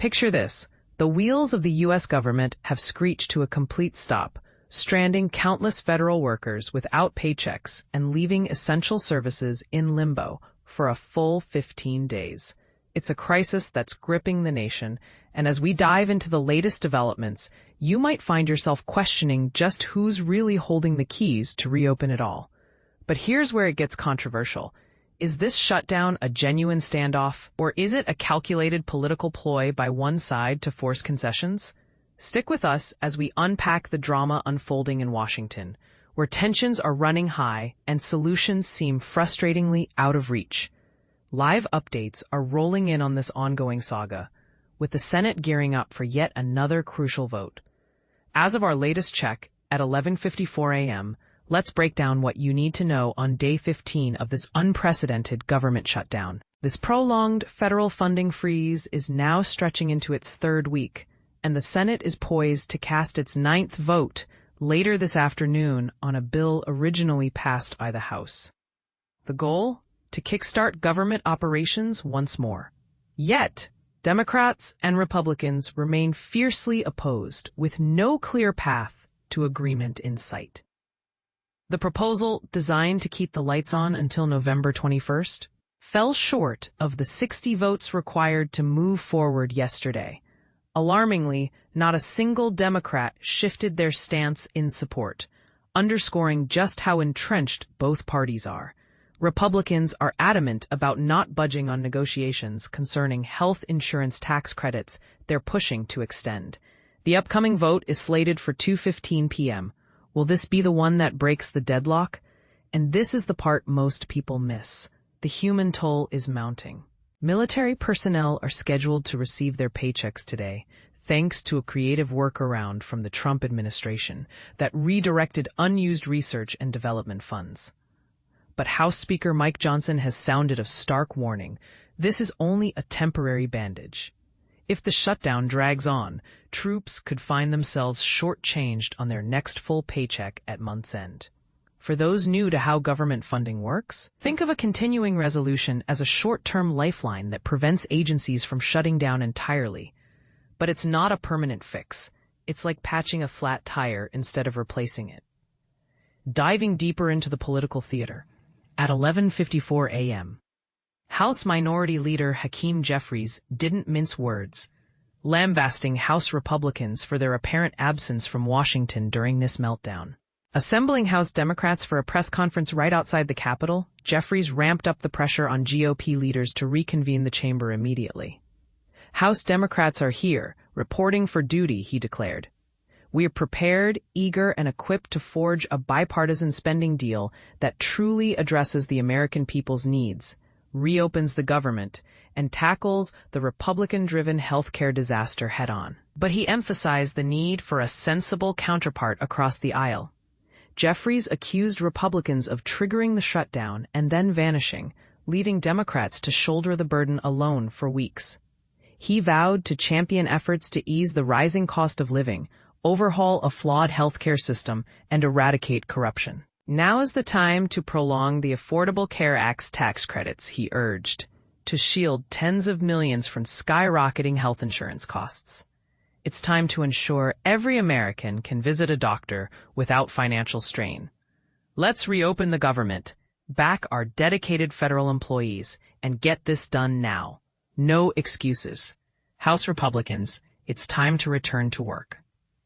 Picture this. The wheels of the U.S. government have screeched to a complete stop, stranding countless federal workers without paychecks and leaving essential services in limbo for a full 15 days. It's a crisis that's gripping the nation, and as we dive into the latest developments, you might find yourself questioning just who's really holding the keys to reopen it all. But here's where it gets controversial. Is this shutdown a genuine standoff, or is it a calculated political ploy by one side to force concessions? Stick with us as we unpack the drama unfolding in Washington, where tensions are running high and solutions seem frustratingly out of reach. Live updates are rolling in on this ongoing saga, with the Senate gearing up for yet another crucial vote. As of our latest check, at 11:54 a.m., let's break down what you need to know on day 15 of this unprecedented government shutdown. This prolonged federal funding freeze is now stretching into its third week, and the Senate is poised to cast its ninth vote later this afternoon on a bill originally passed by the House. The goal? To kickstart government operations once more. Yet, Democrats and Republicans remain fiercely opposed, with no clear path to agreement in sight. The proposal, designed to keep the lights on until November 21st, fell short of the 60 votes required to move forward yesterday. Alarmingly, not a single Democrat shifted their stance in support, underscoring just how entrenched both parties are. Republicans are adamant about not budging on negotiations concerning health insurance tax credits they're pushing to extend. The upcoming vote is slated for 2:15 p.m. Will this be the one that breaks the deadlock? And this is the part most people miss. The human toll is mounting. Military personnel are scheduled to receive their paychecks today, thanks to a creative workaround from the Trump administration that redirected unused research and development funds. But House Speaker Mike Johnson has sounded a stark warning. This is only a temporary bandage. If the shutdown drags on, troops could find themselves shortchanged on their next full paycheck at month's end. For those new to how government funding works, think of a continuing resolution as a short-term lifeline that prevents agencies from shutting down entirely. But it's not a permanent fix. It's like patching a flat tire instead of replacing it. Diving deeper into the political theater, at 11:54 a.m., House Minority Leader Hakeem Jeffries didn't mince words, lambasting House Republicans for their apparent absence from Washington during this meltdown. Assembling House Democrats for a press conference right outside the Capitol, Jeffries ramped up the pressure on GOP leaders to reconvene the chamber immediately. House Democrats are here, reporting for duty, he declared. We are prepared, eager, and equipped to forge a bipartisan spending deal that truly addresses the American people's needs, reopens the government, and tackles the Republican-driven healthcare disaster head-on. But he emphasized the need for a sensible counterpart across the aisle. Jeffries accused Republicans of triggering the shutdown and then vanishing, leaving Democrats to shoulder the burden alone for weeks. He vowed to champion efforts to ease the rising cost of living, overhaul a flawed healthcare system, and eradicate corruption. Now is the time to prolong the Affordable Care Act's tax credits, he urged, to shield tens of millions from skyrocketing health insurance costs. It's time to ensure every American can visit a doctor without financial strain. Let's reopen the government, back our dedicated federal employees, and get this done now. No excuses. House Republicans, it's time to return to work.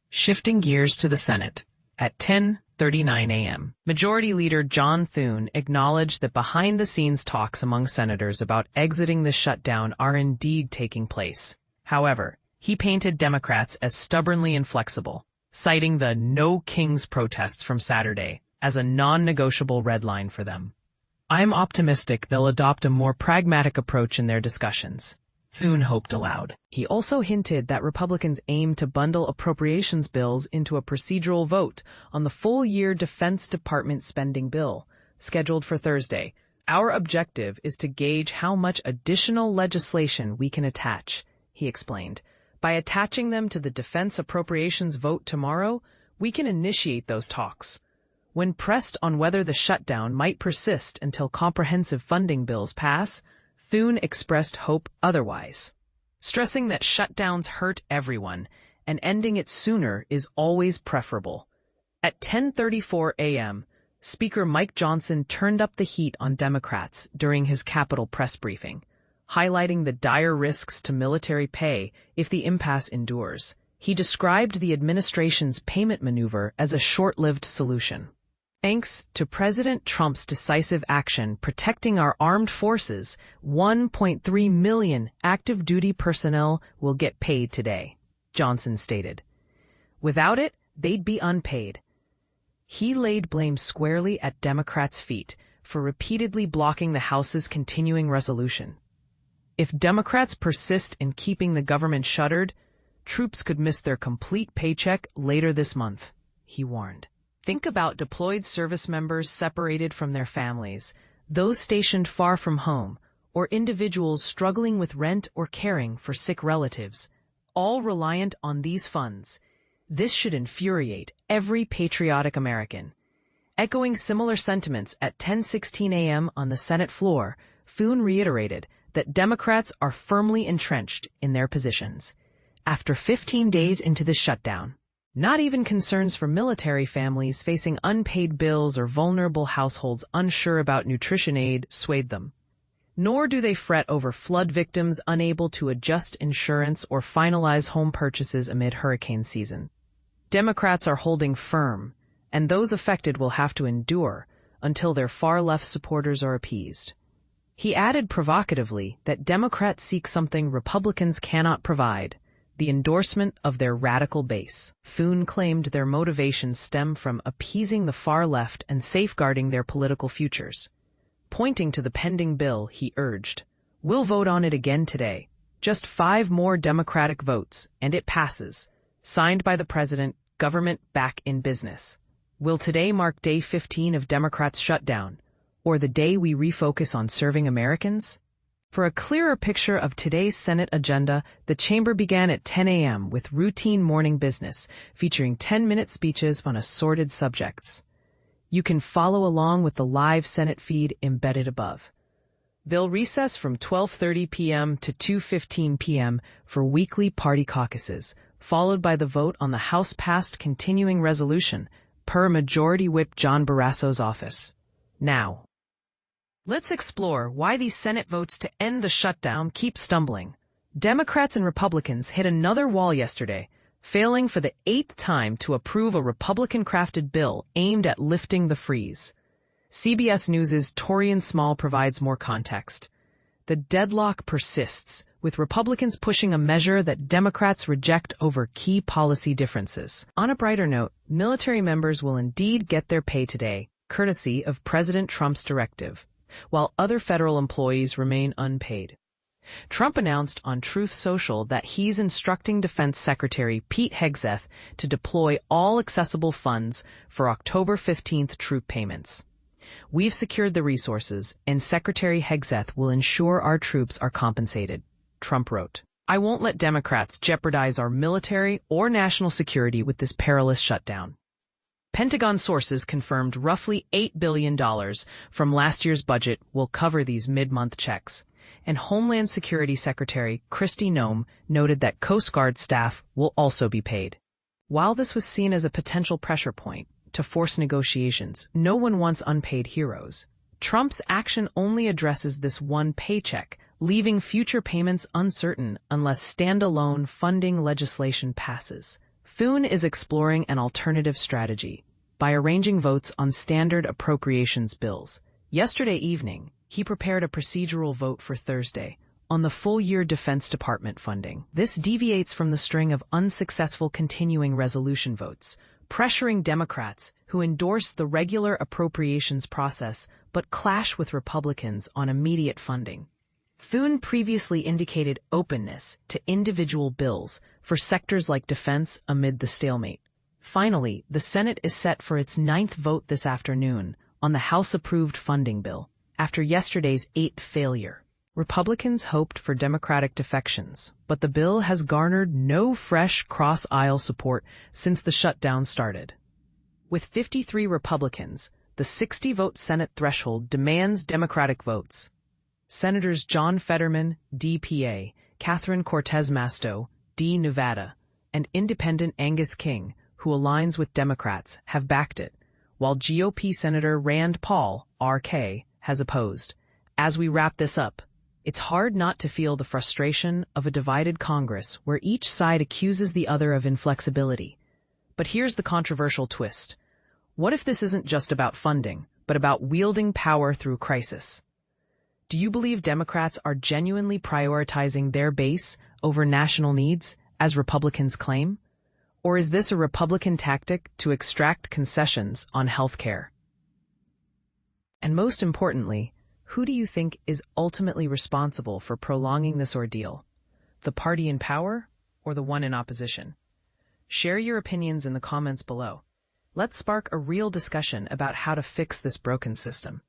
Shifting gears to the Senate, at 10:39 a.m., Majority Leader John Thune acknowledged that behind-the-scenes talks among senators about exiting the shutdown are indeed taking place. However, he painted Democrats as stubbornly inflexible, citing the No Kings protests from Saturday as a non-negotiable red line for them. I'm optimistic they'll adopt a more pragmatic approach in their discussions, Thune hoped aloud. He also hinted that Republicans aim to bundle appropriations bills into a procedural vote on the full-year Defense Department spending bill, scheduled for Thursday. Our objective is to gauge how much additional legislation we can attach, he explained. By attaching them to the defense appropriations vote tomorrow, we can initiate those talks. When pressed on whether the shutdown might persist until comprehensive funding bills pass, Thune expressed hope otherwise. stressing that shutdowns hurt everyone and ending it sooner is always preferable. At 10:34 a.m., Speaker Mike Johnson turned up the heat on Democrats during his Capitol press briefing, highlighting the dire risks to military pay if the impasse endures. He described the administration's payment maneuver as a short-lived solution. Thanks to President Trump's decisive action protecting our armed forces, 1.3 million active duty personnel will get paid today, Johnson stated. Without it, they'd be unpaid. He laid blame squarely at Democrats' feet for repeatedly blocking the House's continuing resolution. If Democrats persist in keeping the government shuttered, troops could miss their complete paycheck later this month, he warned. Think about deployed service members separated from their families, those stationed far from home, or individuals struggling with rent or caring for sick relatives, all reliant on these funds. This should infuriate every patriotic American. Echoing similar sentiments at 10:16 a.m. on the Senate floor, Thune reiterated that Democrats are firmly entrenched in their positions. After 15 days into the shutdown, not even concerns for military families facing unpaid bills or vulnerable households unsure about nutrition aid swayed them. Nor do they fret over flood victims unable to adjust insurance or finalize home purchases amid hurricane season. Democrats are holding firm, and those affected will have to endure until their far-left supporters are appeased. He added provocatively that Democrats seek something Republicans cannot provide, the endorsement of their radical base. Thune claimed their motivations stem from appeasing the far left and safeguarding their political futures. Pointing to the pending bill, he urged, "We'll vote on it again today. Just 5 more Democratic votes, and it passes. Signed by the president, government back in business." Will today mark day 15 of Democrats' shutdown, or the day we refocus on serving Americans? For a clearer picture of today's Senate agenda, the chamber began at 10 a.m. with routine morning business, featuring 10-minute speeches on assorted subjects. You can follow along with the live Senate feed embedded above. They'll recess from 12:30 p.m. to 2:15 p.m. for weekly party caucuses, followed by the vote on the House-passed continuing resolution, per Majority Whip John Barrasso's office. Now, let's explore why these Senate votes to end the shutdown keep stumbling. Democrats and Republicans hit another wall yesterday, failing for the 8th time to approve a Republican-crafted bill aimed at lifting the freeze. CBS News' Torian Small provides more context. The deadlock persists, with Republicans pushing a measure that Democrats reject over key policy differences. On a brighter note, military members will indeed get their pay today, courtesy of President Trump's directive, while other federal employees remain unpaid. Trump announced on Truth Social that he's instructing Defense Secretary Pete Hegseth to deploy all accessible funds for October 15th troop payments. "We've secured the resources, and Secretary Hegseth will ensure our troops are compensated," Trump wrote. "I won't let Democrats jeopardize our military or national security with this perilous shutdown." Pentagon sources confirmed roughly $8 billion from last year's budget will cover these mid-month checks, and Homeland Security Secretary Kristi Noem noted that Coast Guard staff will also be paid. While this was seen as a potential pressure point to force negotiations, no one wants unpaid heroes. Trump's action only addresses this one paycheck, leaving future payments uncertain unless standalone funding legislation passes. Thune is exploring an alternative strategy by arranging votes on standard appropriations bills. Yesterday evening, he prepared a procedural vote for Thursday on the full-year Defense Department funding. This deviates from the string of unsuccessful continuing resolution votes, pressuring Democrats who endorse the regular appropriations process but clash with Republicans on immediate funding. Thune previously indicated openness to individual bills for sectors like defense amid the stalemate. Finally, the Senate is set for its 9th vote this afternoon on the House-approved funding bill, after yesterday's 8th failure. Republicans hoped for Democratic defections, but the bill has garnered no fresh cross-aisle support since the shutdown started. With 53 Republicans, the 60-vote Senate threshold demands Democratic votes. Senators John Fetterman, DPA, Catherine Cortez Masto, D. Nevada, and independent Angus King, who aligns with Democrats, have backed it, while GOP Senator Rand Paul, RK, has opposed. As we wrap this up, it's hard not to feel the frustration of a divided Congress where each side accuses the other of inflexibility. But here's the controversial twist. What if this isn't just about funding, but about wielding power through crisis? Do you believe Democrats are genuinely prioritizing their base over national needs, as Republicans claim? Or is this a Republican tactic to extract concessions on health care? And most importantly, who do you think is ultimately responsible for prolonging this ordeal? The party in power or the one in opposition? Share your opinions in the comments below. Let's spark a real discussion about how to fix this broken system.